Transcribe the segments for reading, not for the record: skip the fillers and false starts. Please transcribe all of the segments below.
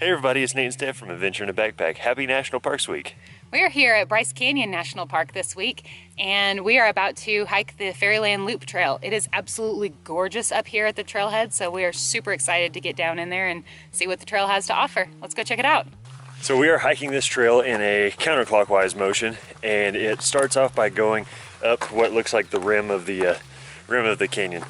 Hey everybody, it's Nate and Steph from Adventure in a Backpack. Happy National Parks Week. We are here at Bryce Canyon National Park this week, and we are about to hike the Fairyland Loop Trail. It is absolutely gorgeous up here at the trailhead, so we are super excited to get down in there and see what the trail has to offer. Let's go check it out. So we are hiking this trail in a counterclockwise motion, and it starts off by going up what looks like the rim of the canyon.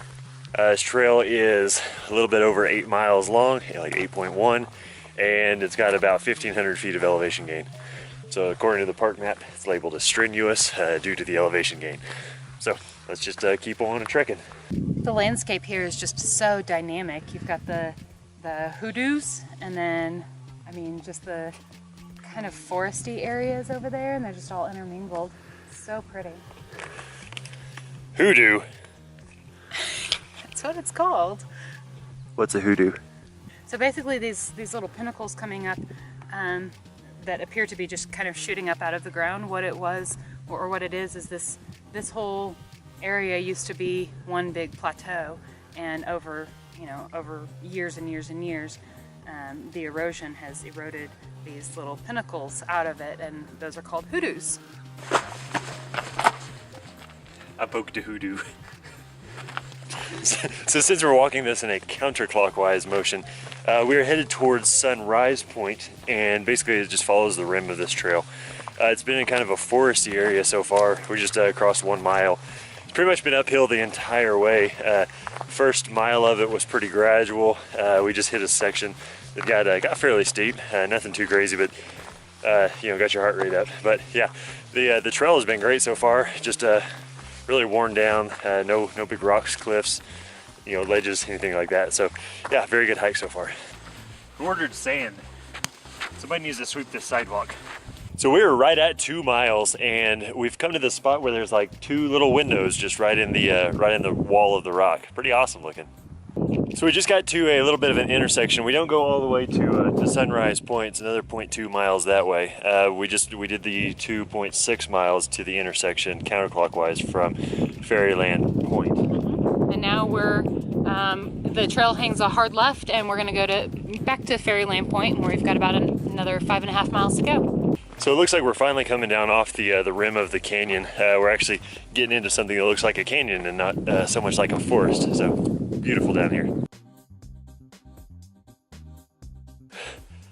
This trail is a little bit over 8 miles long, like 8.1, and it's got about 1,500 feet of elevation gain. So according to the park map, it's labeled as strenuous due to the elevation gain. So let's just keep on and trekking. The landscape here is just so dynamic. You've got the hoodoos, and then, I mean, just the kind of foresty areas over there, and they're just all intermingled. So pretty. Hoodoo? That's what it's called. What's a hoodoo? So basically these little pinnacles coming up that appear to be just kind of shooting up out of the ground. What it was, or what it is this whole area used to be one big plateau, and over years and years and years, the erosion has eroded these little pinnacles out of it, and those are called hoodoos. I poked a hoodoo. So since we're walking this in a counterclockwise motion, we are headed towards Sunrise Point, and basically it just follows the rim of this trail. It's been in kind of a foresty area so far. We just crossed 1 mile. It's pretty much been uphill the entire way. First mile of it was pretty gradual. We just hit a section that got fairly steep. Nothing too crazy, but got your heart rate up. But yeah, the trail has been great so far. Just really worn down, no big rocks, cliffs, ledges, anything like that. So yeah, very good hike so far. We ordered sand. Somebody needs to sweep this sidewalk. So we were right at 2 miles, and we've come to this spot where there's like 2 little windows just right in the wall of the rock. Pretty awesome looking. So we just got to a little bit of an intersection. We don't go all the way to Sunrise Point. It's another 0.2 miles that way. We did the 2.6 miles to the intersection counterclockwise from Fairyland Point. And now the trail hangs a hard left, and we're going to go back to Fairyland Point, where we've got about another 5.5 miles to go. So it looks like we're finally coming down off the rim of the canyon. We're actually getting into something that looks like a canyon and not so much like a forest. So beautiful down here.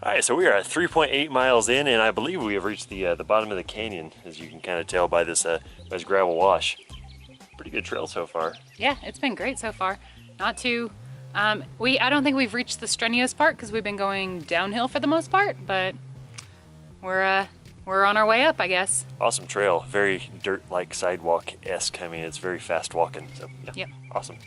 All right, so we are at 3.8 miles in, and I believe we have reached the bottom of the canyon, as you can kind of tell by this gravel wash. Pretty good trail so far. Yeah, it's been great so far. Not too. I don't think we've reached the strenuous part because we've been going downhill for the most part, but we're on our way up, I guess. Awesome trail, very dirt-like sidewalk-esque. I mean, it's very fast walking. So yeah, yep. Awesome.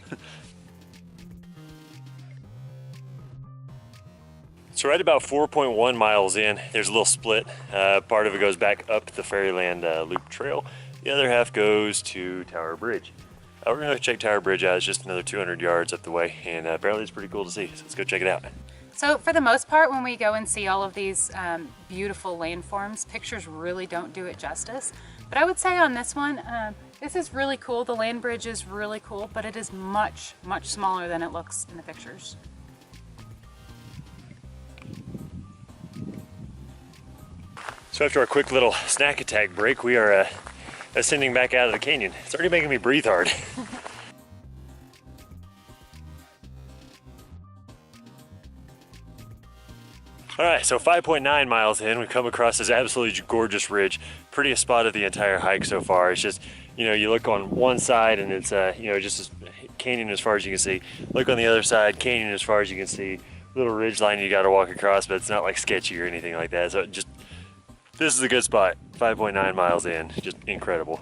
So right about 4.1 miles in, there's a little split. Part of it goes back up the Fairyland Loop Trail. The other half goes to Tower Bridge. We're gonna check Tower Bridge out. It's just another 200 yards up the way, and apparently it's pretty cool to see. So let's go check it out. So for the most part, when we go and see all of these beautiful landforms, pictures really don't do it justice. But I would say on this one, this is really cool. The land bridge is really cool, but it is much, much smaller than it looks in the pictures. So after our quick little snack attack break, we are ascending back out of the canyon. It's already making me breathe hard. All right, so 5.9 miles in, we've come across this absolutely gorgeous ridge. Prettiest spot of the entire hike so far. It's just, you look on one side and it's, just a canyon as far as you can see. Look on the other side, canyon as far as you can see. Little ridge line you gotta walk across, but it's not like sketchy or anything like that. So this is a good spot. 5.9 miles in, just incredible.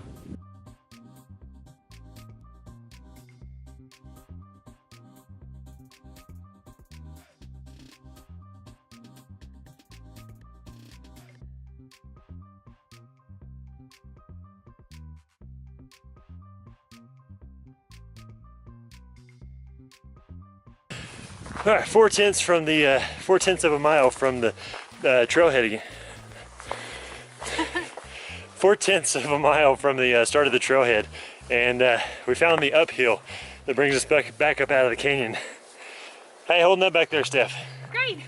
All right, 4/10 of a mile from the trailhead again. 4/10 of a mile from the start of the trailhead, and we found the uphill that brings us back up out of the canyon. How you holding up back there, Steph? Great.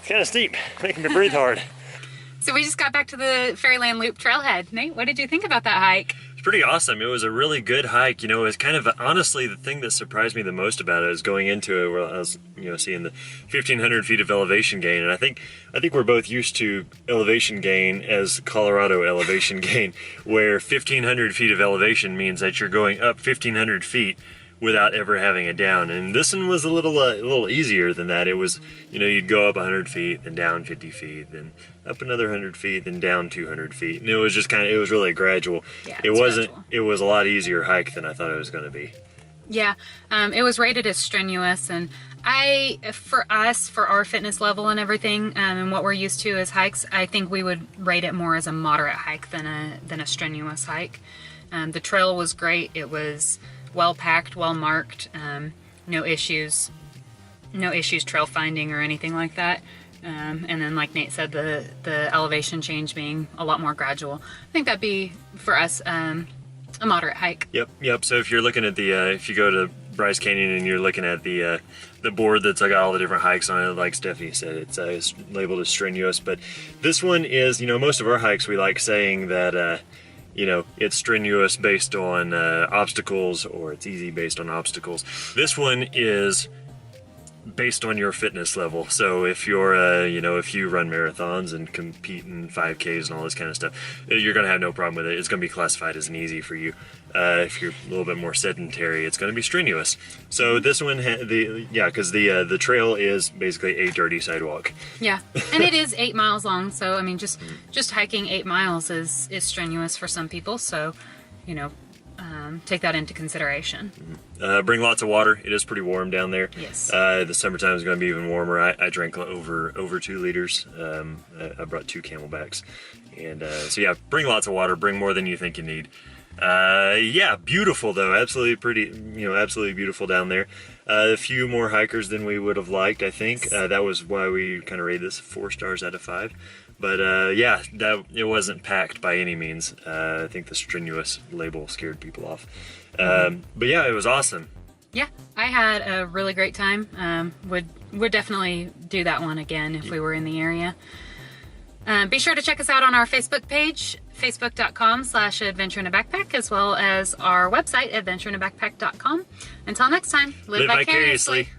It's kind of steep, making me breathe hard. So we just got back to the Fairyland Loop trailhead. Nate, what did you think about that hike? It's pretty awesome. It was a really good hike. You know, it was kind of, honestly, the thing that surprised me the most about it is going into it where I was, you know, seeing the 1,500 feet of elevation gain. And I think we're both used to elevation gain as Colorado elevation gain, where 1,500 feet of elevation means that you're going up 1,500 feet without ever having a down. And this one was a little easier than that. It was, you know, you'd go up 100 feet, then down 50 feet, then up another 100 feet, then down 200 feet. And it was just it was really gradual. Yeah, it was a lot easier hike than I thought it was going to be. Yeah, it was rated as strenuous, and for our fitness level and everything, and what we're used to as hikes, I think we would rate it more as a moderate hike than a strenuous hike. The trail was great. It was well packed, well marked, no issues trail finding or anything like that. And then, like Nate said, the elevation change being a lot more gradual. I think that'd be for us a moderate hike. Yep. So if you're looking at if you go to Bryce Canyon and you're looking at the board that's got all the different hikes on it, like Stephanie said, it's labeled as strenuous. But this one is, you know, most of our hikes we like saying that. You know, it's strenuous based on obstacles, or it's easy based on obstacles. This one is based on your fitness level. So if you're, you know, if you run marathons and compete in 5Ks and all this kind of stuff, you're going to have no problem with it. It's going to be classified as an easy for you. If you're a little bit more sedentary, it's going to be strenuous. So this one, because the trail is basically a dirty sidewalk. Yeah, and it is 8 miles long. So I mean, just hiking 8 miles is strenuous for some people. So, you know, take that into consideration. Bring lots of water. It is pretty warm down there. Yes. The summertime is going to be even warmer. I drank over 2 liters. I brought 2 Camelbacks, and so yeah, bring lots of water. Bring more than you think you need. Yeah, beautiful though. Absolutely pretty. You know, absolutely beautiful down there. A few more hikers than we would have liked, I think. That was why we kind of rated this 4 stars out of 5. But yeah, it wasn't packed by any means. I think the strenuous label scared people off. But yeah, it was awesome. Yeah, I had a really great time. Would definitely do that one again if we were in the area. Be sure to check us out on our Facebook page, facebook.com/adventure in a backpack, as well as our website, adventureinabackpack.com. Until next time, live vicariously.